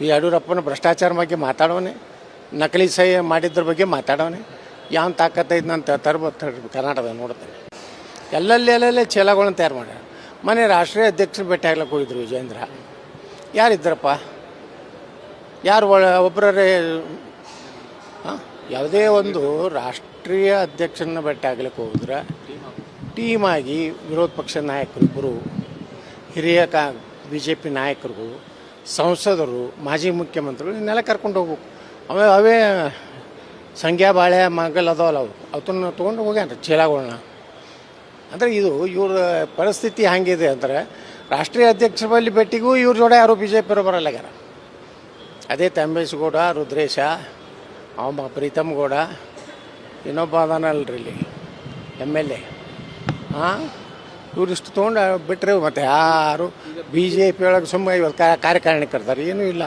ಈ ಯಡಿಯೂರಪ್ಪನ ಭ್ರಷ್ಟಾಚಾರ ಬಗ್ಗೆ ಮಾತಾಡೋನೆ, ನಕಲಿ ಸಹಿ ಮಾಡಿದ್ರ ಬಗ್ಗೆ ಮಾತಾಡೋನೆ. ಯಾವ ತಾಕತ್ತೈದು ನಾನು ಕರ್ನಾಟಕದ ನೋಡ್ತೇನೆ. ಎಲ್ಲೆಲ್ಲೇ ಚೀಲಗಳನ್ನ ತಯಾರು ಮಾಡ್ಯಾರ. ಮನೆ ರಾಷ್ಟ್ರೀಯ ಅಧ್ಯಕ್ಷರು ಭೇಟಿ ಆಗ್ಲಿಕ್ಕೆ ಹೋಗಿದ್ರು ವಿಜೇಂದ್ರ. ಯಾರಿದ್ರಪ್ಪ? ಯಾರು ಒಬ್ಬರೇ? ಯಾವುದೇ ಒಂದು ರಾಷ್ಟ್ರೀಯ ಅಧ್ಯಕ್ಷರನ್ನ ಭೇಟಿ ಆಗ್ಲಿಕ್ಕೆ ಹೋಗಿದ್ರೆ ಟೀಮಾಗಿ ವಿರೋಧ ಪಕ್ಷದ ನಾಯಕರು, ಇಬ್ಬರು ಹಿರಿಯ BJP ನಾಯಕರು, ಸಂಸದರು, ಮಾಜಿ ಮುಖ್ಯಮಂತ್ರಿಗಳು ಇನ್ನೆಲ್ಲ ಕರ್ಕೊಂಡು ಹೋಗ್ಬೇಕು. ಅವೇ ಸಂಖ್ಯಾ ಬಾಳೆ ಮಗಲ್ ಅದಾವಲ್ಲ, ಅವನ್ನ ತೊಗೊಂಡು ಹೋಗ್ಯಾನ್ರಿ ಚೀಲಗಳನ್ನ. ಅಂದರೆ ಇದು ಇವ್ರ ಪರಿಸ್ಥಿತಿ ಹೆಂಗಿದೆ ಅಂದರೆ, ರಾಷ್ಟ್ರೀಯ ಅಧ್ಯಕ್ಷರ ಬಳಿ ಭೇಟಿಗೂ ಇವ್ರ ಜೋಡ ಯಾರು BJP ಬರಲ್ಲಾಗ್ಯಾರ. ಅದೇ ತಂಬೇಶಗೌಡ, ರುದ್ರೇಶ, ಪ್ರೀತಮ್ ಗೌಡ, ಇನ್ನೊಬ್ಬ ಅದಾನಲ್ರಿ ಇಲ್ಲಿ MLA, ಇವ್ರಿಷ್ಟು ತೊಗೊಂಡು ಬಿಟ್ಟರೆ ಮತ್ತು ಯಾರು BJP ಒಳಗೆ ಸುಮ್ಮನೆ ಇವತ್ತು ಕಾರ್ಯಕಾರಿಣಿ ಕರ್ತಾರೆ, ಏನೂ ಇಲ್ಲ.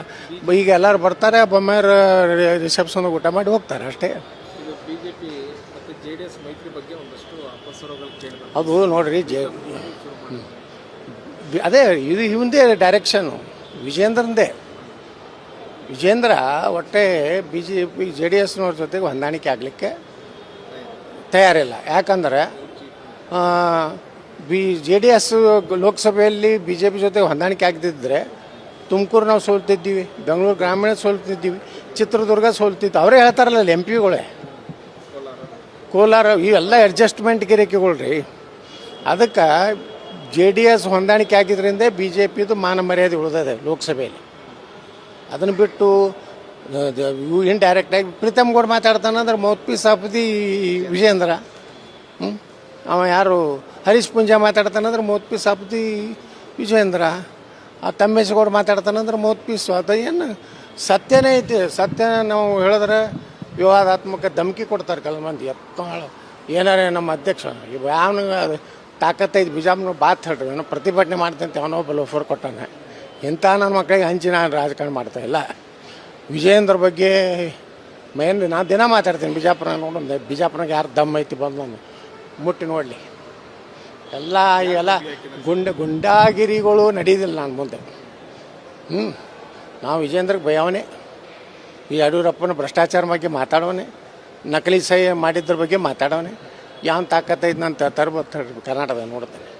ಈಗ ಎಲ್ಲರೂ ಬರ್ತಾರೆ, ಬೊಮ್ಮಾಯರ ರಿಸೆಪ್ಷನ್ಗೆ ಊಟ ಮಾಡಿ ಹೋಗ್ತಾರೆ ಅಷ್ಟೇ. ಅದು ನೋಡ್ರಿ, ಅದೇ ಇದು ಇವಂದೇ ಡೈರೆಕ್ಷನು, ವಿಜೇಂದ್ರಂದೇ. ವಿಜೇಂದ್ರ ಒಟ್ಟೆ BJP JDSನವ್ರ ಜೊತೆಗೆ ಹೊಂದಾಣಿಕೆ ಆಗಲಿಕ್ಕೆ ತಯಾರಿಲ್ಲ. ಯಾಕಂದರೆ JDS ಲೋಕಸಭೆಯಲ್ಲಿ BJP ಜೊತೆ ಹೊಂದಾಣಿಕೆ ಆಗದಿದ್ದರೆ ತುಮಕೂರು ನಾವು ಸೋಲ್ತಿದ್ದೀವಿ, ಬೆಂಗಳೂರು ಗ್ರಾಮೀಣ ಸೋಲ್ತಿದ್ದೀವಿ, ಚಿತ್ರದುರ್ಗ ಸೋಲ್ತಿದ್ದು. ಅವರೇ ಹೇಳ್ತಾರಲ್ಲ MPಗಳೇ, ಕೋಲಾರ, ಇವೆಲ್ಲ ಅಡ್ಜಸ್ಟ್ಮೆಂಟ್ ಗಿರಿಕೆಗಳು ರೀ. ಅದಕ್ಕೆ JDS ಹೊಂದಾಣಿಕೆ ಆಗಿದ್ದರಿಂದ BJPದು ಮಾನ ಮರ್ಯಾದೆ ಉಳಿದಿದೆ ಲೋಕಸಭೆಯಲ್ಲಿ. ಅದನ್ನು ಬಿಟ್ಟು ಇಂಡೈರೆಕ್ಟಾಗಿ ಪ್ರೀತಮ್ ಗೌಡ ಮಾತಾಡ್ತಾನಂದ್ರೆ mouthpiece of the Vijendra. ಅವ ಯಾರು ಹರೀಶ್ ಪುಂಜಾ ಮಾತಾಡ್ತಾನಂದ್ರೆ mouthpiece of the Vijendra. Thammesh Gowda ಮಾತಾಡ್ತಾನಂದ್ರೆ ಮೌತ್ ಪೀಸ್. ಅದು ಏನು ಸತ್ಯನೇ ಐತಿ. ಸತ್ಯ ನಾವು ಹೇಳಿದ್ರೆ ವಿವಾದಾತ್ಮಕ ಧಮಕಿ ಕೊಡ್ತಾರೆ ಕೆಲವು ಮಂದಿ. ಏನಾರೇ ನಮ್ಮ ಅಧ್ಯಕ್ಷ ಯಾವನಿಗೆ ತಾಕತ್ತೈದು ಬಿಜಾಮ್ನ ಬಾತ್ ಹೇಳ್ರಿ, ಏನೋ ಪ್ರತಿಭಟನೆ ಮಾಡ್ತಂತೆ ಅವನೊಬ್ಬ ಲೋಫರ್ ಕೊಟ್ಟಾನೆ. ಇಂಥ ನನ್ನ ಮಕ್ಕಳಿಗೆ ಹಂಚಿ ನಾನು ರಾಜಕಾರಣ ಮಾಡ್ತಾಯಿಲ್ಲ. ವಿಜೇಂದ್ರ ಬಗ್ಗೆ ನಾನು ದಿನ ಮಾತಾಡ್ತೀನಿ. ಬಿಜಾಪುರ ನೋಡೋದು, ಬಿಜಾಪುರನಾಗ ಯಾರು ದಮ್ ಐತಿ ಬಂದು ಮುಟ್ಟಿ ನೋಡಲಿ. ಎಲ್ಲ ಗುಂಡಾಗಿರಿಗಳು ನಡೆಯೋದಿಲ್ಲ ನಾನು ಮುಂದೆ. ನಾವು ವಿಜೇಂದ್ರಗೆ ಭಯವನೇ. ಈ ಯಡಿಯೂರಪ್ಪನ ಭ್ರಷ್ಟಾಚಾರ ಬಗ್ಗೆ ಮಾತಾಡೋನೆ, ನಕಲಿ ಸಹಿ ಮಾಡಿದ್ರ ಬಗ್ಗೆ ಮಾತಾಡೋನೆ. ಯಾವ ತಾಕತ್ತೈದು ನಾನು ಕರ್ನಾಟಕದ ನೋಡ್ತೇನೆ.